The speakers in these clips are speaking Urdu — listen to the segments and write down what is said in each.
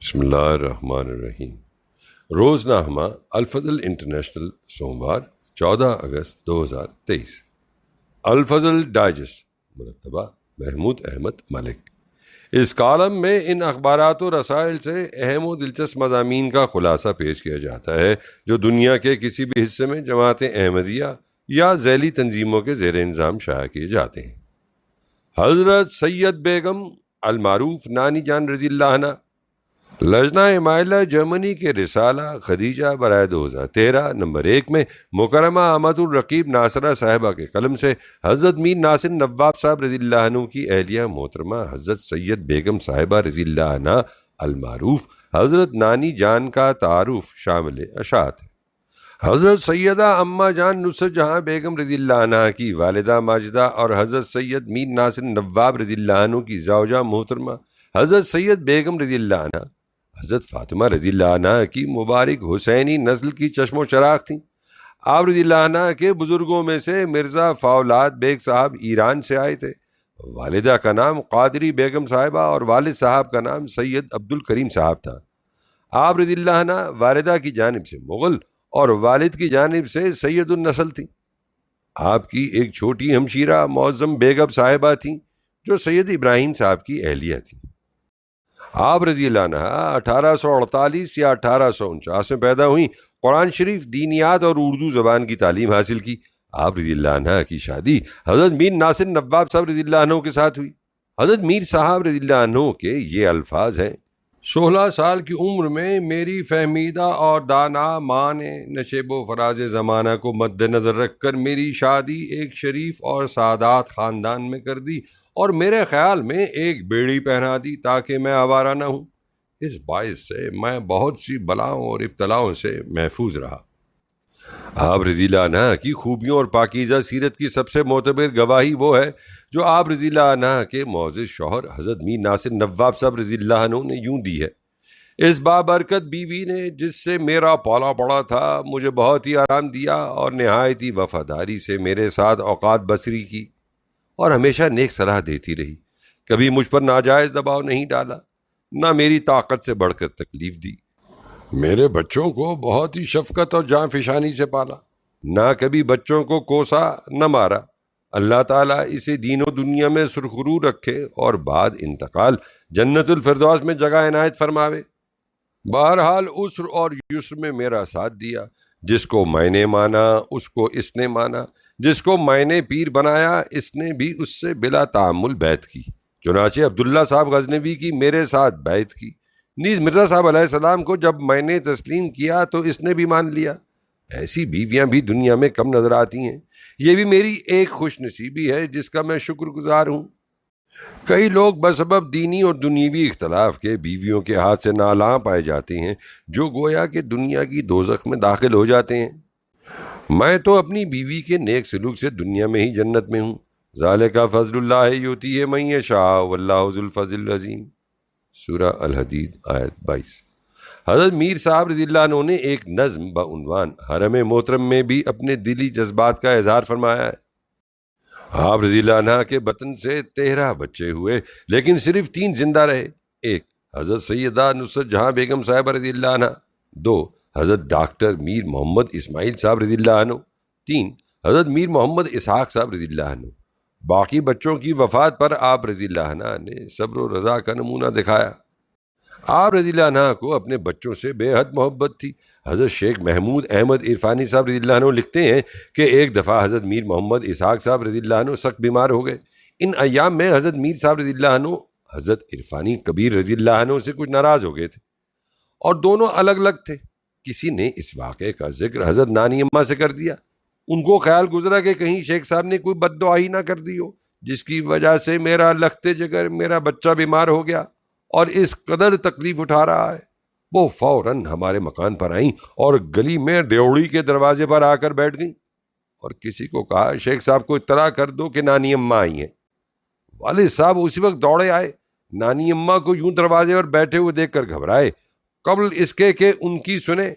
بسم اللہ الرحمن الرحیم۔ روزنامہ الفضل انٹرنیشنل، سوموار 14 اگست 2023۔ الفضل ڈائجسٹ، مرتبہ محمود احمد ملک۔ اس کالم میں ان اخبارات و رسائل سے اہم و دلچسپ مضامین کا خلاصہ پیش کیا جاتا ہے جو دنیا کے کسی بھی حصے میں جماعت احمدیہ یا ذیلی تنظیموں کے زیر انظام شائع کیے جاتے ہیں۔ حضرت سید بیگم المعروف نانی جان رضی اللہ عنہ، لجنہ مائلہ جرمنی کے رسالہ خدیجہ برائے 2013 نمبر 1 میں مکرمہ احمد الرقیب ناصرہ صاحبہ کے قلم سے حضرت میر ناصر نواب صاحب رضی اللہ عنہ کی اہلیہ محترمہ حضرت سید بیگم صاحبہ رضی اللہ عنہ المعروف حضرت نانی جان کا تعارف شامل اشاعت ہے۔ حضرت سیدہ اماں جان نصرت جہاں بیگم رضی اللہ عنہ کی والدہ ماجدہ اور حضرت سید میر ناصر نواب رضی اللہ عنہ کی زوجہ محترمہ حضرت سید بیگم رضی اللہ عنہ حضرت فاطمہ رضی اللہ عنہ کی مبارک حسینی نسل کی چشم و چراغ تھیں۔ آپ رضی اللہ عنہ کے بزرگوں میں سے مرزا فاولاد بیگ صاحب ایران سے آئے تھے۔ والدہ کا نام قادری بیگم صاحبہ اور والد صاحب کا نام سید عبد الکریم صاحب تھا۔ آپ رضی اللہ عنہ والدہ کی جانب سے مغل اور والد کی جانب سے سید النسل تھیں۔ آپ کی ایک چھوٹی ہمشیرہ معظم بیگم صاحبہ تھیں جو سید ابراہیم صاحب کی اہلیہ تھیں۔ آپ رضی اللہ عنہ 1848 یا 1849 میں پیدا ہوئیں۔ قرآن شریف، دینیات اور اردو زبان کی تعلیم حاصل کی۔ آپ رضی اللہ عنہ کی شادی حضرت میر ناصر نواب صاحب رضی اللہ عنہ کے ساتھ ہوئی۔ حضرت میر صاحب رضی اللہ عنہ کے یہ الفاظ ہیں: 16 سال کی عمر میں میری فہمیدہ اور دانا ماں نے نشیب و فراز زمانہ کو مد نظر رکھ کر میری شادی ایک شریف اور سعادت خاندان میں کر دی اور میرے خیال میں ایک بیڑی پہنا دی تاکہ میں آوارہ نہ ہوں۔ اس باعث سے میں بہت سی بلاؤں اور ابتلاؤں سے محفوظ رہا۔ آپ رضی اللہ عنہ کی خوبیوں اور پاکیزہ سیرت کی سب سے معتبر گواہی وہ ہے جو آپ رضی اللہ عنہ کے معزز شوہر حضرت میر ناصر نواب صاحب رضی اللہ عنہ نے یوں دی ہے: اس بابرکت بیوی نے جس سے میرا پالا پڑا تھا مجھے بہت ہی آرام دیا اور نہایت ہی وفاداری سے میرے ساتھ اوقات بسری کی اور ہمیشہ نیک صلاح دیتی رہی۔ کبھی مجھ پر ناجائز دباؤ نہیں ڈالا، نہ میری طاقت سے بڑھ کر تکلیف دی۔ میرے بچوں کو بہت ہی شفقت اور جاں فشانی سے پالا، نہ کبھی بچوں کو کوسا نہ مارا۔ اللہ تعالیٰ اسے دین و دنیا میں سرخرو رکھے اور بعد انتقال جنت الفردوس میں جگہ عنایت فرماوے۔ بہرحال عسر اور یسر میں میرا ساتھ دیا۔ جس کو میں نے مانا اس کو اس نے مانا، جس کو میں نے پیر بنایا اس نے بھی اس سے بلا تعامل بیعت کی۔ چنانچہ عبداللہ صاحب غزنوی کی میرے ساتھ بیعت کی، نیز مرزا صاحب علیہ السلام کو جب میں نے تسلیم کیا تو اس نے بھی مان لیا۔ ایسی بیویاں بھی دنیا میں کم نظر آتی ہیں۔ یہ بھی میری ایک خوش نصیبی ہے جس کا میں شکر گزار ہوں۔ کئی لوگ بسبب دینی اور دنیوی اختلاف کے بیویوں کے ہاتھ سے نالاں پائے جاتے ہیں جو گویا کہ دنیا کی دوزخ میں داخل ہو جاتے ہیں۔ میں تو اپنی بیوی کے نیک سلوک سے دنیا میں ہی جنت میں ہوں۔ ذالک فضل اللہ یؤتیہ من یشاء واللہ ذو الفضل العظیم، سورہ الحدید آیت 22۔ حضرت میر صاحب رضی اللہ عنہ نے ایک نظم بعنوان حرم محترم میں بھی اپنے دلی جذبات کا اظہار فرمایا ہے۔ آپ رضی اللہ عنہ کے بطن سے 13 بچے ہوئے لیکن صرف 3 زندہ رہے۔ 1 حضرت سیدہ نصرت جہاں بیگم صاحبہ رضی اللہ عنہ، 2 حضرت ڈاکٹر میر محمد اسماعیل صاحب رضی اللہ عنہ، 3 حضرت میر محمد اسحاق صاحب رضی اللہ عنہ۔ باقی بچوں کی وفات پر آپ رضی اللہ عنہ نے صبر و رضا کا نمونہ دکھایا۔ آپ رضی اللہ عنہ کو اپنے بچوں سے بے حد محبت تھی۔ حضرت شیخ محمود احمد عرفانی صاحب رضی اللہ عنہ لکھتے ہیں کہ ایک دفعہ حضرت میر محمد اسحاق صاحب رضی اللہ عنہ سخت بیمار ہو گئے۔ ان ایام میں حضرت میر صاحب رضی اللہ عنہ حضرت عرفانی کبیر رضی اللہ عنہ سے کچھ ناراض ہو گئے تھے اور دونوں الگ الگ تھے۔ کسی نے اس واقعے کا ذکر حضرت نانی اماں سے کر دیا۔ ان کو خیال گزرا کہ کہیں شیخ صاحب نے کوئی بد دعا ہی نہ کر دی ہو جس کی وجہ سے میرا لخت جگر میرا بچہ بیمار ہو گیا اور اس قدر تکلیف اٹھا رہا ہے۔ وہ فوراً ہمارے مکان پر آئیں اور گلی میں ڈیوڑی کے دروازے پر آ کر بیٹھ گئیں اور کسی کو کہا شیخ صاحب کو اطلاع کر دو کہ نانی اماں آئی ہیں۔ والد صاحب اسی وقت دوڑے آئے۔ نانی اماں کو یوں دروازے پر بیٹھے ہوئے دیکھ کر گھبرائے۔ قبل اس کے کہ ان کی سنیں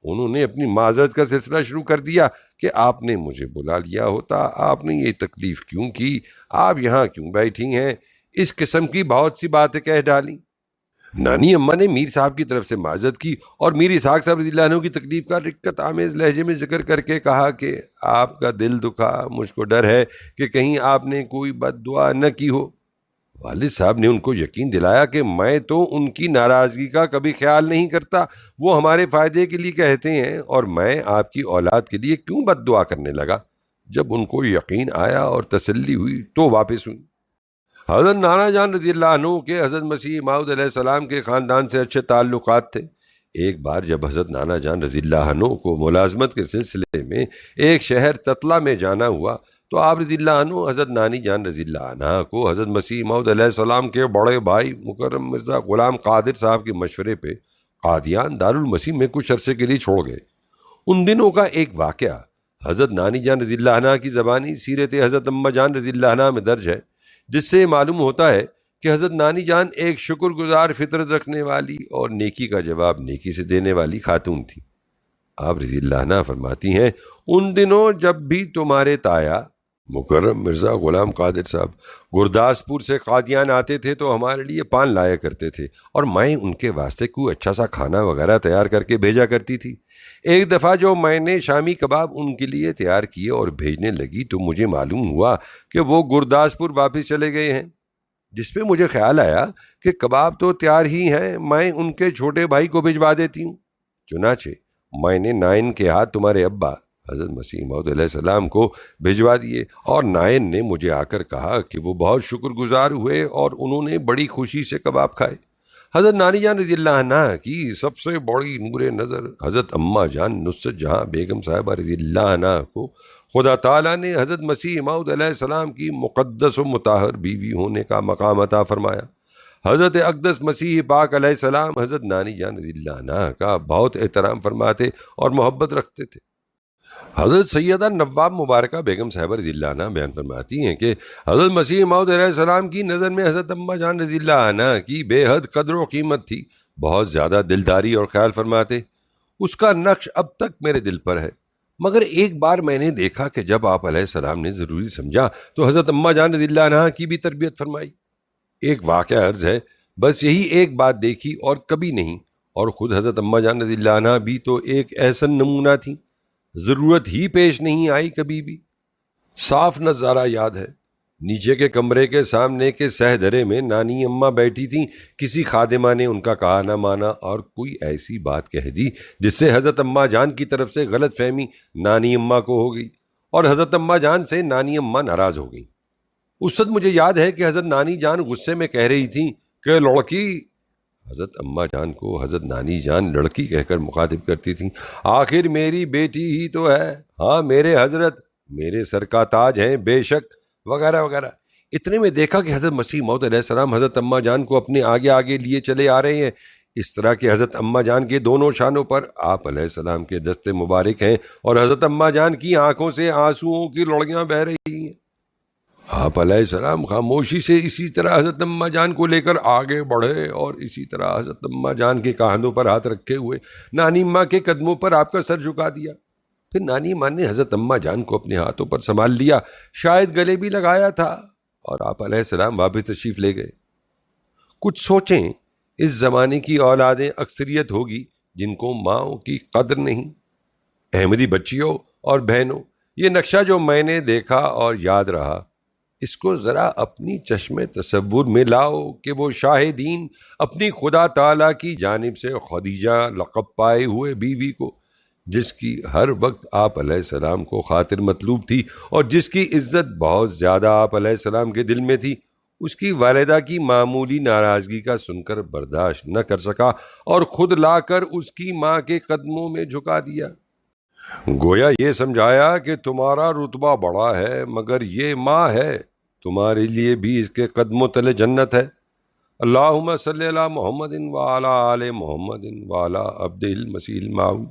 انہوں نے اپنی معذرت کا سلسلہ شروع کر دیا کہ آپ نے مجھے بلا لیا ہوتا، آپ نے یہ تکلیف کیوں کی، آپ یہاں کیوں بیٹھی ہیں، اس قسم کی بہت سی باتیں کہہ ڈالیں۔ نانی اماں نے میر صاحب کی طرف سے معذرت کی اور میر اسحاق صاحب رضی اللہ عنہ کی تکلیف کا رقت آمیز لہجے میں ذکر کر کے کہا کہ آپ کا دل دکھا، مجھ کو ڈر ہے کہ کہیں آپ نے کوئی بد دعا نہ کی ہو۔ والد صاحب نے ان کو یقین دلایا کہ میں تو ان کی ناراضگی کا کبھی خیال نہیں کرتا، وہ ہمارے فائدے کے لیے کہتے ہیں، اور میں آپ کی اولاد کے لیے کیوں بد دعا کرنے لگا۔ جب ان کو یقین آیا اور تسلی ہوئی تو واپس ہوئی۔ حضرت نانا جان رضی اللہ عنہ کے حضرت مسیح موعود علیہ السلام کے خاندان سے اچھے تعلقات تھے۔ ایک بار جب حضرت نانا جان رضی اللہ عنہ کو ملازمت کے سلسلے میں ایک شہر تتلا میں جانا ہوا تو آپ رضی اللہ عنہ حضرت نانی جان رضی اللہ عنہ کو حضرت مسیح موعود علیہ السلام کے بڑے بھائی مکرم مرزا غلام قادر صاحب کے مشورے پہ قادیان دارالمسیح میں کچھ عرصے کے لیے چھوڑ گئے۔ ان دنوں کا ایک واقعہ حضرت نانی جان رضی اللہ عنہ کی زبانی سیرت حضرت اماں جان رضی اللہ عنہ میں درج ہے، جس سے معلوم ہوتا ہے کہ حضرت نانی جان ایک شکر گزار فطرت رکھنے والی اور نیکی کا جواب نیکی سے دینے والی خاتون تھی۔ آپ رضی اللہ عنہ فرماتی ہیں، ان دنوں جب بھی تمہارے تایا مکرم مرزا غلام قادر صاحب گرداسپور سے قادیان آتے تھے تو ہمارے لیے پان لایا کرتے تھے، اور میں ان کے واسطے کوئی اچھا سا کھانا وغیرہ تیار کر کے بھیجا کرتی تھی۔ ایک دفعہ جو میں نے شامی کباب ان کے لیے تیار کیے اور بھیجنے لگی تو مجھے معلوم ہوا کہ وہ گرداسپور واپس چلے گئے ہیں، جس پہ مجھے خیال آیا کہ کباب تو تیار ہی ہیں، میں ان کے چھوٹے بھائی کو بھجوا دیتی ہوں۔ چنانچہ میں نے نائن کے ہاتھ تمہارے ابا حضرت مسیح موعود علیہ السلام کو بھجوا دیے، اور نائن نے مجھے آ کر کہا کہ وہ بہت شکر گزار ہوئے اور انہوں نے بڑی خوشی سے کباب کھائے۔ حضرت نانی جان رضی اللہ عنہ کی سب سے بڑی نور نظر حضرت اماں جان نصرت جہاں بیگم صاحبہ رضی اللہ عنہ کو خدا تعالیٰ نے حضرت مسیح موعود علیہ السلام کی مقدس و مطہر بیوی ہونے کا مقام عطا فرمایا۔ حضرت اقدس مسیح پاک علیہ السلام حضرت نانی جان رضی اللہ عنہ کا بہت احترام فرماتے اور محبت رکھتے تھے۔ حضرت سیدہ نواب مبارکہ بیگم صاحبہ رضی اللہ عنہ بیان فرماتی ہیں کہ حضرت مسیح موعود علیہ السلام کی نظر میں حضرت اماں جان رضی اللہ عنہ کی بے حد قدر و قیمت تھی، بہت زیادہ دلداری اور خیال فرماتے۔ اس کا نقش اب تک میرے دل پر ہے، مگر ایک بار میں نے دیکھا کہ جب آپ علیہ السلام نے ضروری سمجھا تو حضرت اماں جان رضی اللہ عنہ کی بھی تربیت فرمائی۔ ایک واقعہ عرض ہے، بس یہی ایک بات دیکھی اور کبھی نہیں، اور خود حضرت اماں جان رضی اللہ عنہ بھی تو ایک احسن نمونہ تھی، ضرورت ہی پیش نہیں آئی کبھی بھی۔ صاف نظارہ یاد ہے، نیچے کے کمرے کے سامنے کے سہ درے میں نانی اماں بیٹھی تھیں، کسی خادمہ نے ان کا کہا نہ مانا اور کوئی ایسی بات کہہ دی جس سے حضرت اماں جان کی طرف سے غلط فہمی نانی اماں کو ہو گئی، اور حضرت اماں جان سے نانی اماں ناراض ہو گئی۔ اس وقت مجھے یاد ہے کہ حضرت نانی جان غصے میں کہہ رہی تھیں کہ لڑکی، حضرت اماں جان کو حضرت نانی جان لڑکی کہہ کر مخاطب کرتی تھیں، آخر میری بیٹی ہی تو ہے، ہاں میرے حضرت میرے سر کا تاج ہیں بے شک، وغیرہ وغیرہ۔ اتنے میں دیکھا کہ حضرت مسیح موعود علیہ السلام حضرت اماں جان کو اپنے آگے آگے لیے چلے آ رہے ہیں، اس طرح کہ حضرت اماں جان کے دونوں شانوں پر آپ علیہ السلام کے دستے مبارک ہیں، اور حضرت اماں جان کی آنکھوں سے آنسوؤں کی لڑیاں بہہ رہی ہیں۔ آپ علیہ السلام خاموشی سے اسی طرح حضرت اماں جان کو لے کر آگے بڑھے، اور اسی طرح حضرت اماں جان کے کاندھوں پر ہاتھ رکھے ہوئے نانی اماں کے قدموں پر آپ کا سر جھکا دیا۔ پھر نانی اماں نے حضرت اماں جان کو اپنے ہاتھوں پر سنبھال لیا، شاید گلے بھی لگایا تھا، اور آپ علیہ السلام واپس تشریف لے گئے۔ کچھ سوچیں، اس زمانے کی اولادیں اکثریت ہوگی جن کو ماؤں کی قدر نہیں۔ احمدی بچیوں اور بہنوں، یہ نقشہ جو میں نے دیکھا اور یاد رہا، اس کو ذرا اپنی چشم تصور میں لاؤ کہ وہ شاہدین اپنی خدا تعالیٰ کی جانب سے خدیجہ لقب پائے ہوئے بیوی کو، جس کی ہر وقت آپ علیہ السلام کو خاطر مطلوب تھی اور جس کی عزت بہت زیادہ آپ علیہ السلام کے دل میں تھی، اس کی والدہ کی معمولی ناراضگی کا سن کر برداشت نہ کر سکا اور خود لا کر اس کی ماں کے قدموں میں جھکا دیا۔ گویا یہ سمجھایا کہ تمہارا رتبہ بڑا ہے مگر یہ ماں ہے، تمہارے لیے بھی اس کے قدموں تلے جنت ہے۔ اللہم صلی علی محمد وعلی آل محمد وعلی عبدہ المسیح الموعود۔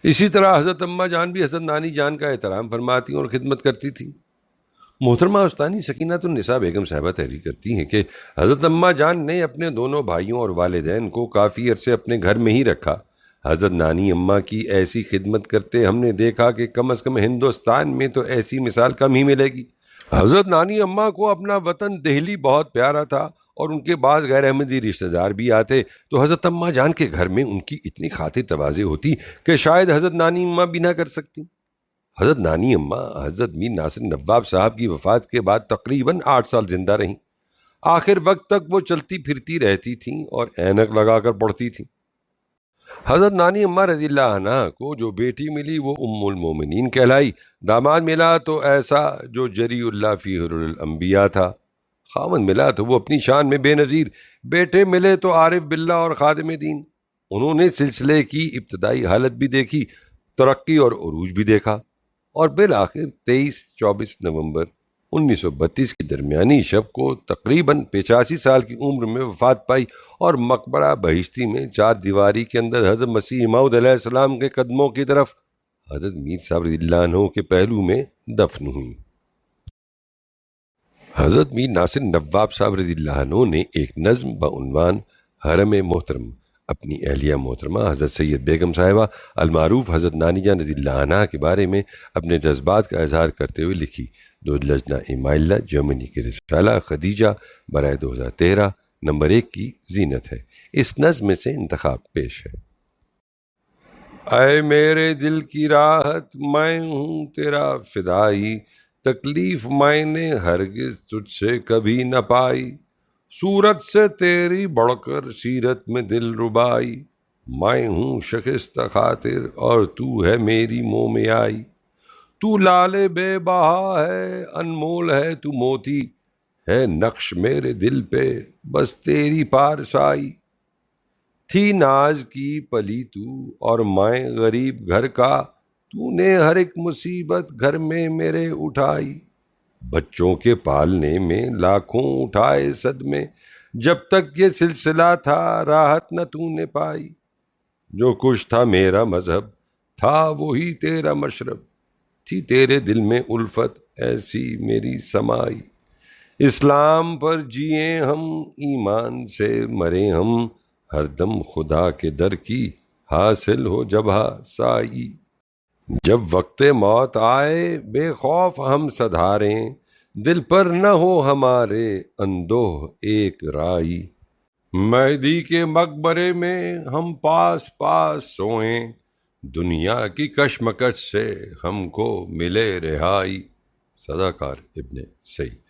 اسی طرح حضرت اماں جان بھی حضرت نانی جان کا احترام فرماتی اور خدمت کرتی تھی۔ محترمہ استانی سکینۃ النساء بیگم صاحبہ تحریر کرتی ہیں کہ حضرت اماں جان نے اپنے دونوں بھائیوں اور والدین کو کافی عرصے اپنے گھر میں ہی رکھا۔ حضرت نانی اماں کی ایسی خدمت کرتے ہم نے دیکھا کہ کم از کم ہندوستان میں تو ایسی مثال کم ہی ملے گی۔ حضرت نانی اماں کو اپنا وطن دہلی بہت پیارا تھا اور ان کے بعض غیر احمدی رشتہ دار بھی آتے تو حضرت اماں جان کے گھر میں ان کی اتنی خاطر تواضع ہوتی کہ شاید حضرت نانی اماں بھی نہ کر سکتی۔ حضرت نانی اماں حضرت میر ناصر نواب صاحب کی وفات کے بعد تقریباً 8 سال زندہ رہیں۔ آخر وقت تک وہ چلتی پھرتی رہتی تھیں اور اینک لگا کر پڑھتی تھیں۔ حضرت نانی اماں رضی اللہ عنہ کو جو بیٹی ملی وہ ام المومنین کہلائی، داماد ملا تو ایسا جو جری اللہ فی حرر الانبیاء تھا، خاوند ملا تو وہ اپنی شان میں بے نظیر، بیٹے ملے تو عارف باللہ اور خادم دین۔ انہوں نے سلسلے کی ابتدائی حالت بھی دیکھی، ترقی اور عروج بھی دیکھا، اور بالآخر 23-24 نومبر 1932 کی درمیانی شب کو تقریباً 85 سال کی عمر میں وفات پائی اور مقبرہ بہشتی میں 4 دیواری کے اندر حضرت مسیح موعود علیہ السلام کے قدموں کی طرف حضرت میر صاحب رضی اللہ عنہ کے پہلو میں دفن ہوئی۔ حضرت میر ناصر نواب صاحب رضی اللہ عنہ نے ایک نظم بعنوان حرم محترم اپنی اہلیہ محترمہ حضرت سید بیگم صاحبہ المعروف حضرت نانی جان رضی اللہ عنہ کے بارے میں اپنے جذبات کا اظہار کرتے ہوئے لکھی، جو لجنہ ایمائلہ جرمنی کی رسالہ خدیجہ برائے 2013 نمبر 1 کی زینت ہے۔ اس نظم میں سے انتخاب پیش ہے۔ اے میرے دل کی راحت میں ہوں تیرا فدائی، تکلیف میں نے ہرگز تجھ سے کبھی نہ پائی، صورت سے تیری بڑھ کر سیرت میں دل ربائی، میں ہوں شکستہ خاطر اور تو ہے میری مومیائی، تو لال بے بہا ہے انمول ہے تو موتی، ہے نقش میرے دل پہ بس تیری پارسائی، تھی ناز کی پلی تو اور میں غریب گھر کا، تو نے ہر ایک مصیبت گھر میں میرے اٹھائی، بچوں کے پالنے میں لاکھوں اٹھائے صدمے، جب تک یہ سلسلہ تھا راحت نہ تو نے پائی، جو کچھ تھا میرا مذہب تھا وہی تیرا مشرب، تھی تیرے دل میں الفت ایسی میری سمائی، اسلام پر جیے ہم ایمان سے مرے ہم، ہر دم خدا کے در کی حاصل ہو جب سائی، جب وقت موت آئے بے خوف ہم سدھاریں، دل پر نہ ہو ہمارے اندوہ ایک رائی، مہدی کے مقبرے میں ہم پاس پاس سوئیں، دنیا کی کشمکش سے ہم کو ملے رہائی۔ صداقار ابن سعید۔